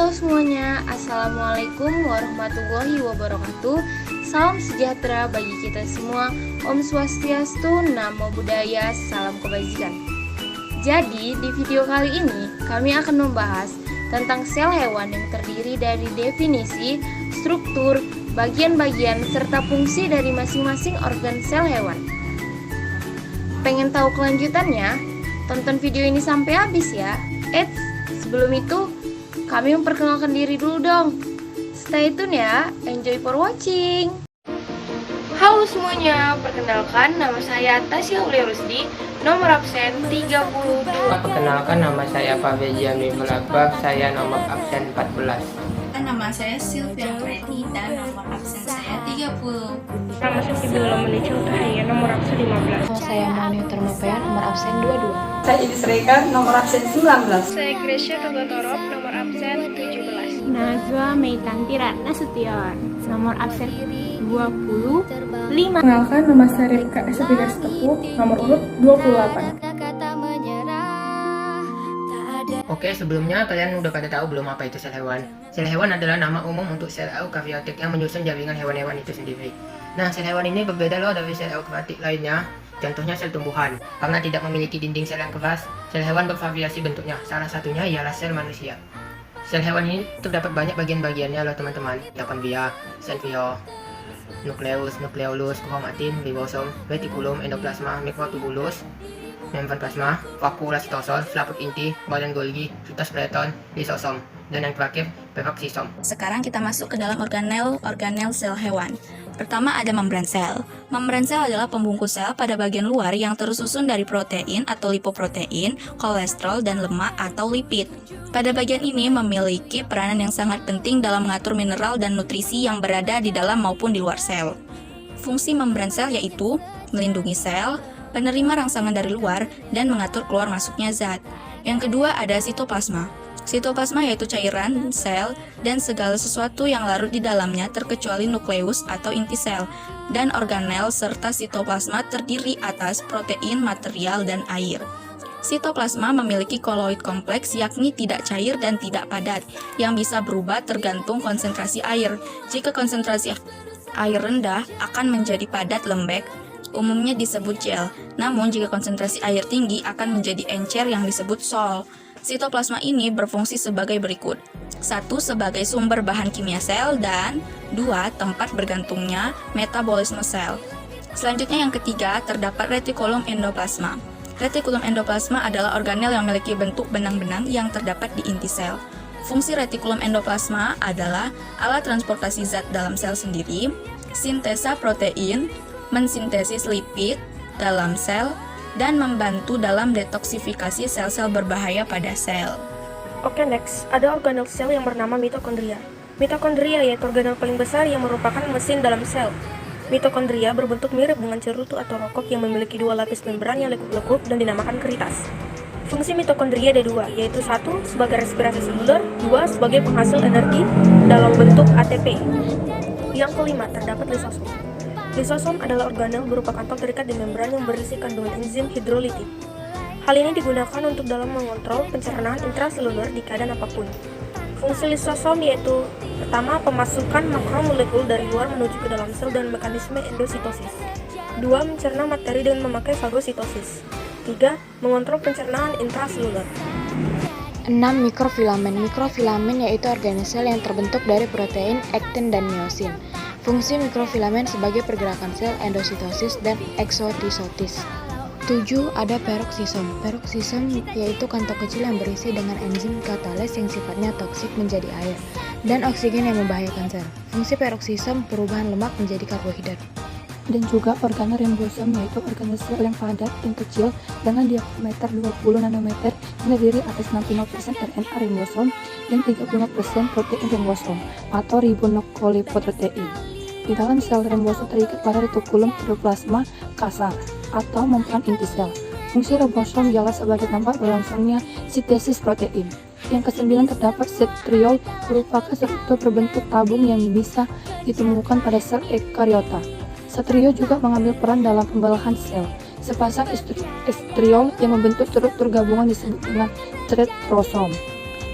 Halo semuanya, Assalamualaikum warahmatullahi wabarakatuh. Salam sejahtera bagi kita semua. Om Swastiastu, Namo Buddhaya, salam kebajikan. Jadi di video kali ini kami akan membahas tentang sel hewan yang terdiri dari definisi, struktur, bagian-bagian, serta fungsi dari masing-masing organ sel hewan. Pengen tahu kelanjutannya? Tonton video ini sampai habis ya. Eits, sebelum itu kami memperkenalkan diri dulu dong. Stay tune ya, enjoy for watching. Halo semuanya, perkenalkan nama saya Tasya Aulia Rusdi, nomor absen 32. Perkenalkan, nama saya Fabrizia Mibul Akbar, saya nomor absen 14. Nama saya Sylvia Preti dan nomor absen saya 30. Nama saya Sibila Menica Utahaya, nomor absen 15. Nama saya Mani Termapea, nomor absen 22. Saya Ibis Reka, nomor absen 19. Saya Gracia Togotorop, nomor absen 17. Najwa Meitanti Ratna Sution, nomor absen 25. Kenalkan, nama saya Rika Esepida Tepuh, nomor urut 28. Oke, sebelumnya kalian udah pada tahu belum apa itu sel hewan? Sel hewan adalah nama umum untuk sel eukariotik yang menyusun jaringan hewan-hewan itu sendiri. Nah, sel hewan ini berbeda loh dari sel eukariotik lainnya. Contohnya sel tumbuhan. Karena tidak memiliki dinding sel yang keras, sel hewan bervariasi bentuknya. Salah satunya ialah sel manusia. Sel hewan ini terdapat banyak bagian-bagiannya loh teman-teman. Mitokondria, sentriol, nukleus, nukleolus, kromatin, ribosom, retikulum, endoplasma, mikrotubulus, membran plasma, vakuola sitosol, selaput inti, badan Golgi, sitoskeleton, lisosom, dan yang terakhir peroksisom. Sekarang kita masuk ke dalam organel sel hewan. Pertama ada membran sel. Membran sel adalah pembungkus sel pada bagian luar yang tersusun dari protein atau lipoprotein, kolesterol, dan lemak atau lipid. Pada bagian ini memiliki peranan yang sangat penting dalam mengatur mineral dan nutrisi yang berada di dalam maupun di luar sel. Fungsi membran sel yaitu melindungi sel, penerima rangsangan dari luar, dan mengatur keluar masuknya zat. Yang kedua ada sitoplasma. Sitoplasma yaitu cairan sel dan segala sesuatu yang larut di dalamnya terkecuali nukleus atau inti sel, dan organel serta sitoplasma terdiri atas protein, material, dan air. Sitoplasma memiliki koloid kompleks yakni tidak cair dan tidak padat, yang bisa berubah tergantung konsentrasi air. Jika konsentrasi air rendah akan menjadi padat lembek, umumnya disebut gel. Namun jika konsentrasi air tinggi akan menjadi encer yang disebut sol. Sitoplasma ini berfungsi sebagai berikut. 1. Sebagai sumber bahan kimia sel, dan 2. Tempat bergantungnya metabolisme sel. Selanjutnya yang ketiga, terdapat retikulum endoplasma. Retikulum endoplasma adalah organel yang memiliki bentuk benang-benang yang terdapat di inti sel. Fungsi retikulum endoplasma adalah alat transportasi zat dalam sel sendiri, sintesa protein, mensintesis lipid dalam sel, dan membantu dalam detoksifikasi sel-sel berbahaya pada sel. Oke, next. Ada organel sel yang bernama mitokondria. Mitokondria yaitu organel paling besar yang merupakan mesin dalam sel. Mitokondria berbentuk mirip dengan cerutu atau rokok yang memiliki dua lapis membran yang lekuk-lekuk dan dinamakan keritas. Fungsi mitokondria ada dua, yaitu 1. Sebagai respirasi seluler, 2. Sebagai penghasil energi dalam bentuk ATP. Yang kelima, terdapat lisosom. Lisosom adalah organel berupa kantong terikat di membran yang berisi kandungan enzim hidrolitid. Hal ini digunakan untuk dalam mengontrol pencernaan intraseluler di keadaan apapun. Fungsi lisosom yaitu pertama, pemasukan makromolekul dari luar menuju ke dalam sel dan mekanisme endositosis. 2. Mencerna materi dengan memakai fagositosis. 3. Mengontrol pencernaan intraseluler. 6. Mikrofilamen. Mikrofilamen yaitu organel sel yang terbentuk dari protein, aktin, dan miosin. Fungsi mikrofilamen sebagai pergerakan sel, endositosis, dan eksotisosis. 7. Ada peroksisom. Peroksisom yaitu kantong kecil yang berisi dengan enzim katalis yang sifatnya toksik menjadi air, dan oksigen yang membahayakan sel. Fungsi peroksisom perubahan lemak menjadi karbohidrat. Dan juga organel ribosom, yaitu organel sel yang padat dan kecil dengan diameter 20 nanometer yang terdiri atas 65% RNA ribosom dan 35% protein ribosom atau ribonukleoprotein. Di dalam sel ribosom terikat pada retikulum endoplasma kasar atau membran inti sel. Fungsi ribosom ialah sebagai tempat berlangsungnya sintesis protein. Yang kesembilan, terdapat sentriol, merupakan struktur berbentuk tabung yang bisa ditemukan pada sel eukariota. Sentriol juga mengambil peran dalam pembelahan sel. Sepasang estriol yang membentuk struktur gabungan disebut dengan stereosom.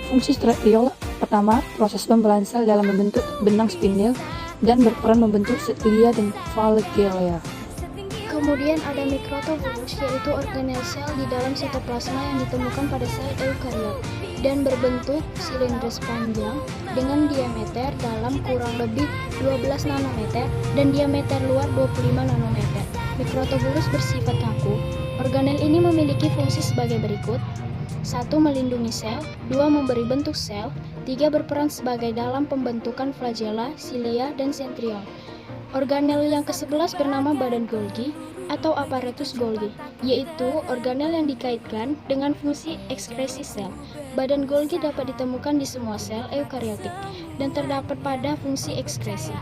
Fungsi stereol Pertama, proses pembelahan sel dalam membentuk benang spindel dan berperan membentuk cilia dan flagella. Kemudian ada mikrotubulus, yaitu organel sel di dalam sitoplasma yang ditemukan pada sel eukariot dan berbentuk silindris panjang dengan diameter dalam kurang lebih 12 nanometer dan diameter luar 25 nanometer. Mikrotubulus bersifat kaku. Organel ini memiliki fungsi sebagai berikut: 1. Melindungi sel, 2. Memberi bentuk sel, 3. Berperan sebagai dalam pembentukan flagella, cilia, dan centriole. Organel yang ke-11 bernama badan Golgi atau apparatus Golgi, yaitu organel yang dikaitkan dengan fungsi ekskresi sel. Badan Golgi dapat ditemukan di semua sel eukariotik dan terdapat pada fungsi ekskresi.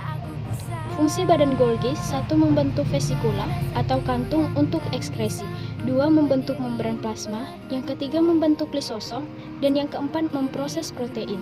Fungsi badan Golgi: 1. Membentuk vesikula atau kantung untuk ekskresi, 2. Membentuk membran plasma, yang ketiga membentuk lisosom, dan yang keempat memproses protein.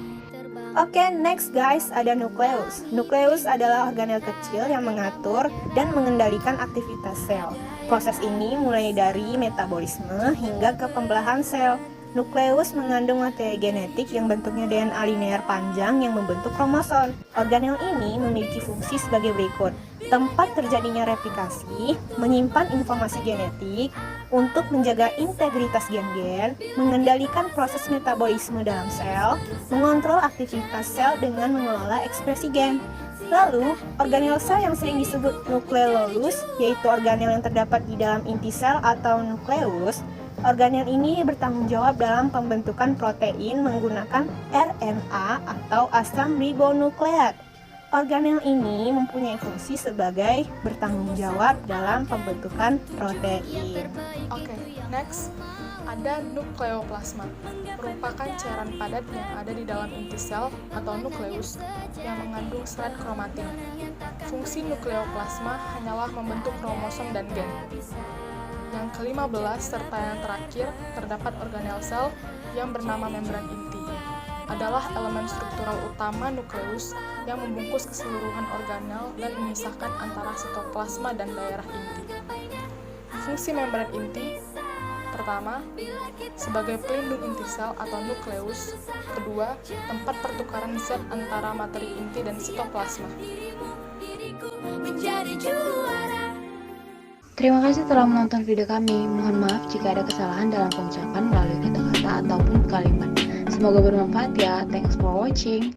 Oke, next guys, ada nukleus. Nukleus adalah organel kecil yang mengatur dan mengendalikan aktivitas sel. Proses ini mulai dari metabolisme hingga ke pembelahan sel. Nukleus mengandung materi genetik yang bentuknya DNA linear panjang yang membentuk kromosom. Organel ini memiliki fungsi sebagai berikut: tempat terjadinya replikasi, menyimpan informasi genetik, untuk menjaga integritas gen-gen, mengendalikan proses metabolisme dalam sel, mengontrol aktivitas sel dengan mengelola ekspresi gen. Lalu, organel sel yang sering disebut nukleolus, yaitu organel yang terdapat di dalam inti sel atau nukleus. Organel ini bertanggung jawab dalam pembentukan protein menggunakan RNA atau asam ribonukleat. Organel ini mempunyai fungsi sebagai bertanggung jawab dalam pembentukan protein. Oke, next ada nukleoplasma, merupakan cairan padat yang ada di dalam inti sel atau nukleus yang mengandung serat kromatin. Fungsi nukleoplasma hanyalah membentuk kromosom dan gen. Yang ke-15 serta yang terakhir terdapat organel sel yang bernama membran inti. Adalah elemen struktural utama nukleus yang membungkus keseluruhan organel dan memisahkan antara sitoplasma dan daerah inti. Fungsi membran inti: pertama, sebagai pelindung inti sel atau nukleus. Kedua, tempat pertukaran zat antara materi inti dan sitoplasma. Terima kasih telah menonton video kami. Mohon maaf jika ada kesalahan dalam pengucapan melalui kata-kata ataupun kalimat. Semoga bermanfaat ya. Thanks for watching.